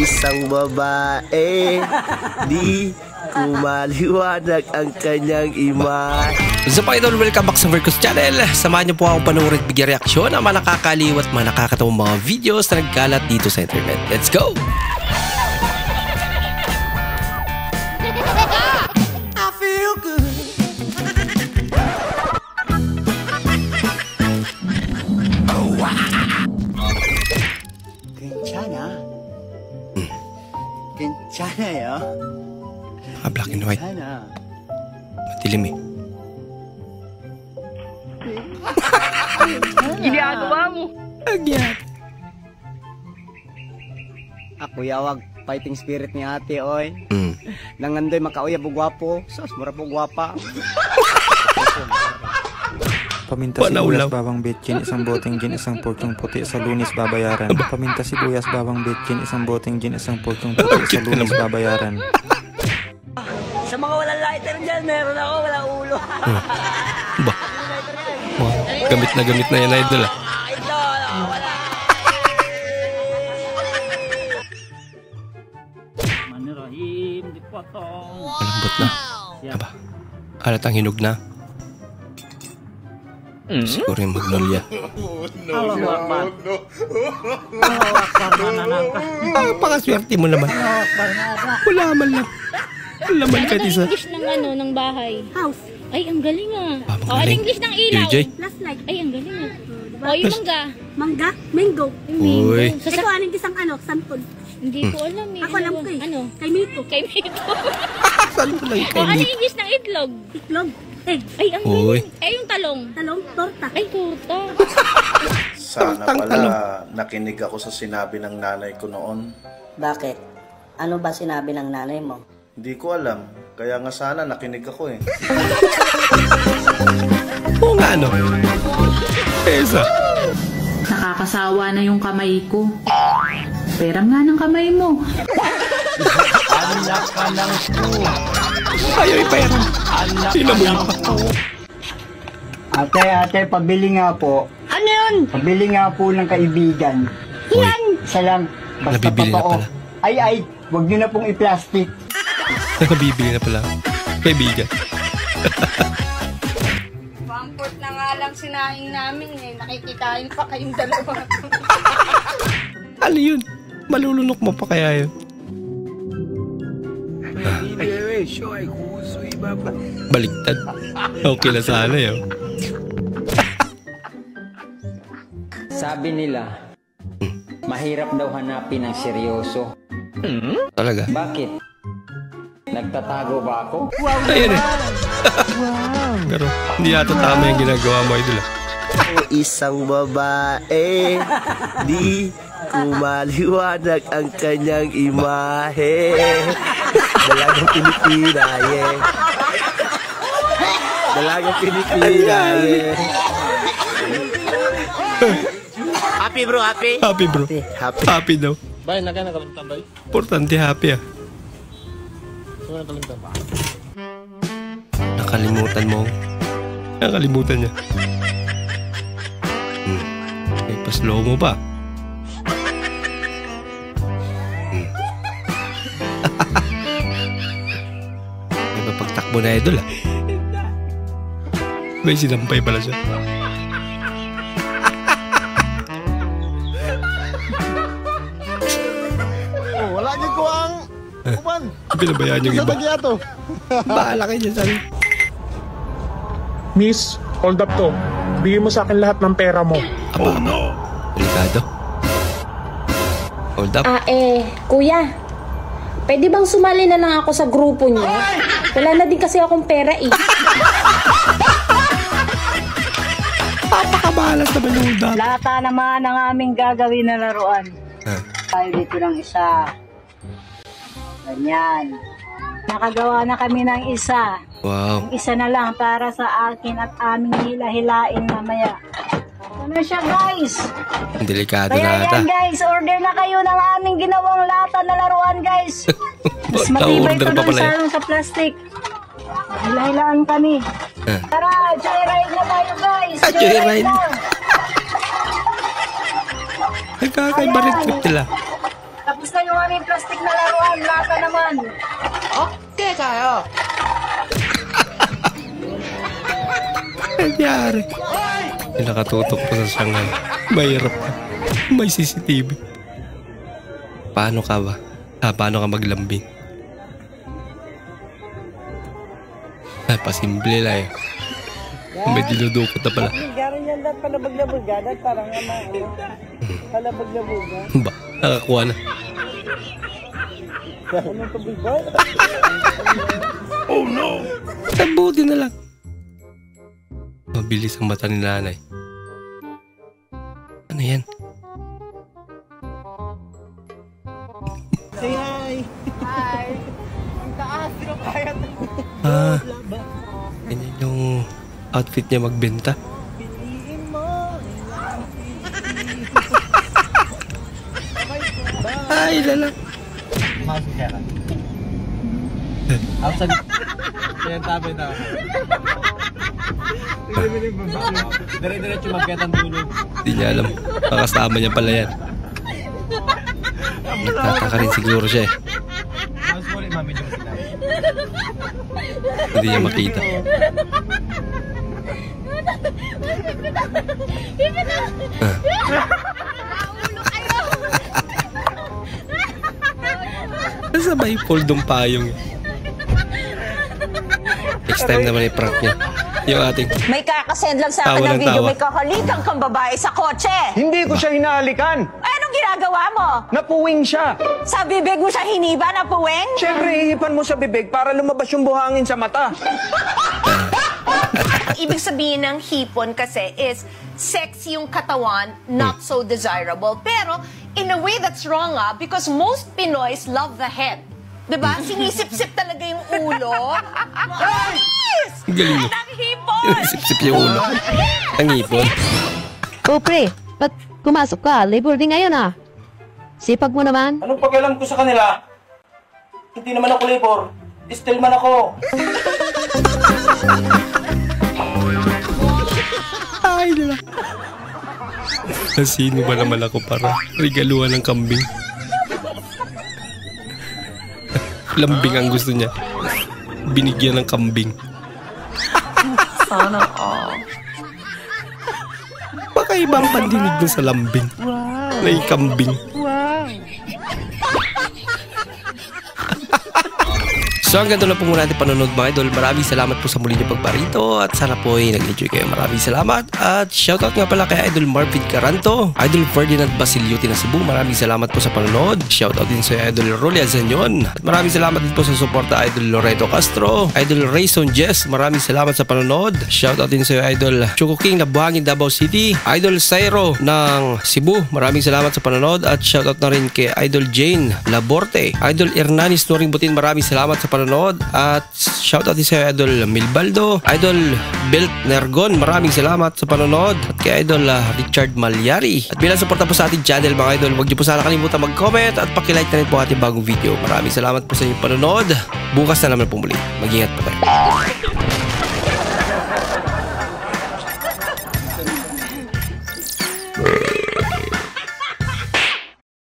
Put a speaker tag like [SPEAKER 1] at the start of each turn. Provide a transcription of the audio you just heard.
[SPEAKER 1] Isang babae, di kumaliwanag ang kanyang imahe.
[SPEAKER 2] So pa idol, welcome back sa Vercos Channel. Samahan niyo po akong panoorin at bigyan reaksyon ang mga nakakaliw at mga nakakatawang mga videos na nagkalat dito sa internet. Let's go!
[SPEAKER 1] I feel good. Oh, wow. 괜찮아. 괜찮아요.
[SPEAKER 2] Black and white. Matilim eh.
[SPEAKER 3] Ginagawa mo.
[SPEAKER 2] Agyan.
[SPEAKER 4] Ako yawag fighting spirit ni ate oy. Nangandoy makauya po gwapo. Sos mura po gwapa.
[SPEAKER 5] Paminta sibuyas bawang betchin, isang boteng gin, isang porkong puti, sa Lunes babayaran. Paminta sibuyas bawang betchin, isang boteng gin, isang porkong puti, sa Lunes babayaran.
[SPEAKER 3] Sa mga walang lighter dyan, meron ako, walang ulo.
[SPEAKER 2] Ba? Wow. Gamit na yan, idol ah.
[SPEAKER 3] Ito, wala. Manirahim, di pa to.
[SPEAKER 2] Malambot na. Aba, halatang hinog na. Siguro yung magnolia. Pakaswerte mo naman. Wala man lang. Wala man kahit isa.
[SPEAKER 6] English ng ano, ng bahay.
[SPEAKER 7] House.
[SPEAKER 6] Ay, ang galing ah.
[SPEAKER 2] Ang galing.
[SPEAKER 6] English ng ilaw.
[SPEAKER 2] JJ.
[SPEAKER 7] Last night.
[SPEAKER 6] Ay, ang galing ah. O, yung mangga.
[SPEAKER 7] Mangga. Mango.
[SPEAKER 2] Uy.
[SPEAKER 7] Ito anong isang santol.
[SPEAKER 6] Hindi ko alam eh.
[SPEAKER 7] Ako alam ko eh.
[SPEAKER 6] Ano?
[SPEAKER 7] Kay Miko.
[SPEAKER 6] Kay Miko.
[SPEAKER 2] Saan ko lang
[SPEAKER 6] O, ano yung English ng itlog?
[SPEAKER 7] Itlog. Egg.
[SPEAKER 6] Ay, ang
[SPEAKER 2] Uy.
[SPEAKER 6] galing. Ay, yung talong.
[SPEAKER 7] Talong. Torta.
[SPEAKER 6] Ay, torta.
[SPEAKER 8] Sana pala nakinig ako sa sinabi ng nanay ko noon.
[SPEAKER 3] Bakit? Ano ba sinabi ng nanay mo?
[SPEAKER 8] Hindi ko alam. Kaya nga sana nakinig ako eh.
[SPEAKER 2] Oo nga ano. Pesa.
[SPEAKER 9] Nakakasawa na yung kamay ko. Pera nga ng kamay mo.
[SPEAKER 1] Anak ka ng
[SPEAKER 2] Ayaw ipera. Sinamoy pa.
[SPEAKER 4] Ate, pabili nga po.
[SPEAKER 3] Ano yun?
[SPEAKER 4] Pabili nga po ng kaibigan.
[SPEAKER 2] Yan!
[SPEAKER 4] Isa lang. Basta
[SPEAKER 2] Nabibili na
[SPEAKER 4] totoo.
[SPEAKER 2] pala.
[SPEAKER 4] Ay, wag niyo na pong i-plastic.
[SPEAKER 2] Nakabibili na pala. Kaibigan.
[SPEAKER 7] Pamport na nga lang sinaing namin eh. Nakikitain pa kayong dalawa.
[SPEAKER 2] Ano yun? Malulunok mo pa kaya yun? Baliktad. Okay na sana yun.
[SPEAKER 10] Sabi nila, mahirap daw hanapin ang seryoso.
[SPEAKER 2] Talaga?
[SPEAKER 10] Bakit? Nagtatago ba ako?
[SPEAKER 2] Ayun eh. Pero hindi yata tama yung ginagawa mo, idol ah.
[SPEAKER 1] Isang babae, di kumaliwanag ang kanyang imahe. Dalagang Pilipina, yeah. Dalagang Pilipina, yeah. Happy bro, happy?
[SPEAKER 2] Happy bro.
[SPEAKER 1] Happy.
[SPEAKER 2] Happy daw.
[SPEAKER 1] Bay, nakalimtan bay.
[SPEAKER 2] Importante happy ah. Nakalimutan mo. Nakalimutan niya. Ay, pa-slow mo ba? May mapagtakbo na idol ah. May sinampay pala siya.
[SPEAKER 1] Wala niyo ko ang kuman.
[SPEAKER 2] Pinabayaan yung iba. Bahala kayo dyan, sabi.
[SPEAKER 11] Miss, hold up to. Bigyan mo sa akin lahat ng pera mo.
[SPEAKER 2] Aba. Delikado. Hold up.
[SPEAKER 6] Kuya. Pwede bang sumali na lang ako sa grupo niyo? Wala na din kasi akong pera eh.
[SPEAKER 2] Papakabalas naman yung hold up.
[SPEAKER 3] Lata naman ang aming gagawin na laruan. Tayo dito ng isa. Ganyan. Nakagawa na kami ng isa.
[SPEAKER 2] Wow.
[SPEAKER 3] Isa na lang para sa akin at aming hila-hilain mamaya. Ano siya guys?
[SPEAKER 2] Delikado
[SPEAKER 3] Kaya
[SPEAKER 2] na ata.
[SPEAKER 3] yan guys, order na kayo ng aming ginawang lata na laruan guys. Mas matibay ito doon sa plastic. Hila-hilaan kami. Tara, joyride na tayo guys.
[SPEAKER 2] Joyride.
[SPEAKER 3] na.
[SPEAKER 2] Nagkakaiba rin trip nila.
[SPEAKER 3] Tapos na yung aming plastic na laruan, lata naman.
[SPEAKER 2] Okay kayo. Nangyari. May nakatutok pa sa siyangay. Mahirap ka. May CCTV. Paano ka ba? Paano ka maglambing? Pasimple lang eh. May diludukot na pala.
[SPEAKER 12] Garing yan dapat palabag-labag parang ano. Palabag-labag.
[SPEAKER 2] Ba? Nakakuha na.
[SPEAKER 12] Anong tubig ba?
[SPEAKER 2] Oh no! Tabuti na lang. Mabilis ang mata ni nanay. Ano yan?
[SPEAKER 12] Say hi! Hi! Ang taas, sino kaya ito?
[SPEAKER 2] Ganyan yung outfit niya magbenta.
[SPEAKER 12] Piliin mo!
[SPEAKER 2] Ay, lala.
[SPEAKER 1] Masuk ka lang. Outside. Kaya tabi na. Dire-diretso magkatang dulo.
[SPEAKER 2] Hindi niya alam. Kakasama niya pala yan. Nagtataka rin siguro siya eh.
[SPEAKER 1] Mas muli mami dito sila.
[SPEAKER 2] Hindi niya makita. Sabay poldong payong. Next time naman i-prank niya. Yung ating
[SPEAKER 13] May kakasend lang sa akin
[SPEAKER 2] tawa
[SPEAKER 13] ng
[SPEAKER 2] ng
[SPEAKER 13] video,
[SPEAKER 2] tawa.
[SPEAKER 13] may kakalikan kang babae sa kotse.
[SPEAKER 14] Hindi ko siya hinahalikan.
[SPEAKER 13] Ay, anong ginagawa mo?
[SPEAKER 14] Napuwing siya.
[SPEAKER 13] Sa bibig mo siya hiniba na puweng?
[SPEAKER 14] Siyempre, ihipan mo sa bibig para lumabas yung buhangin sa mata.
[SPEAKER 15] Ibig sabihin ng hipon kasi is sexy yung katawan, not so desirable. Pero in a way that's wrong because most Pinoys love the head. Diba? Sinisip-sip talaga yung ulo. Yes!
[SPEAKER 2] Galing mo.
[SPEAKER 15] Ang hipon!
[SPEAKER 2] Sip-sip yung ulo. Ang hipon.
[SPEAKER 16] Oh, pre, ba't pumasok ka? Labor din ngayon ah. Sipag mo naman.
[SPEAKER 14] Anong pakialam ko sa kanila? Hindi naman ako labor. Still man ako.
[SPEAKER 2] Ay, nila. Sino ba naman ako para regaluhan ng kambing? Lambing ang gusto niya. Binigyan ng kambing.
[SPEAKER 15] Sana all.
[SPEAKER 2] Baka ibang pandinig dun sa lambing.
[SPEAKER 15] Wow.
[SPEAKER 2] Na kambing.
[SPEAKER 15] Wow.
[SPEAKER 2] So hanggang doon na po muna natin panonood mga idol. Maraming salamat po sa muli niyo pagparito at sana po ay nag-enjoy kayo. Maraming salamat at shoutout nga pala kay Idol Marvin Caranto, Idol Ferdinand Basilyuti na Cebu. Maraming salamat po sa panonood. Shoutout din sa Idol Rolly Azanyon. At maraming salamat din po sa suporta Idol Loreto Castro, Idol Rayson Jess. Maraming salamat sa panonood. Shoutout din sa Idol Choco King na Buhangin Davao City, Idol Sairo ng Cebu. Maraming salamat sa panonood at shoutout na rin kay Idol Jane Laborte, Idol Hernanis Noring Butin. Maraming salamat sa panonood at shoutout din sa Idol Milbaldo, Idol Belt Nergon. Maraming salamat sa panonood at kay Idol Richard Malyari. At bilang suporta po sa ating channel mga idol, huwag niyo po sana kalimutan mag-comment at pakilike na rin po ating bagong video. Maraming salamat po sa inyong panonood. Bukas na naman po muli. Mag-ingat po tayo.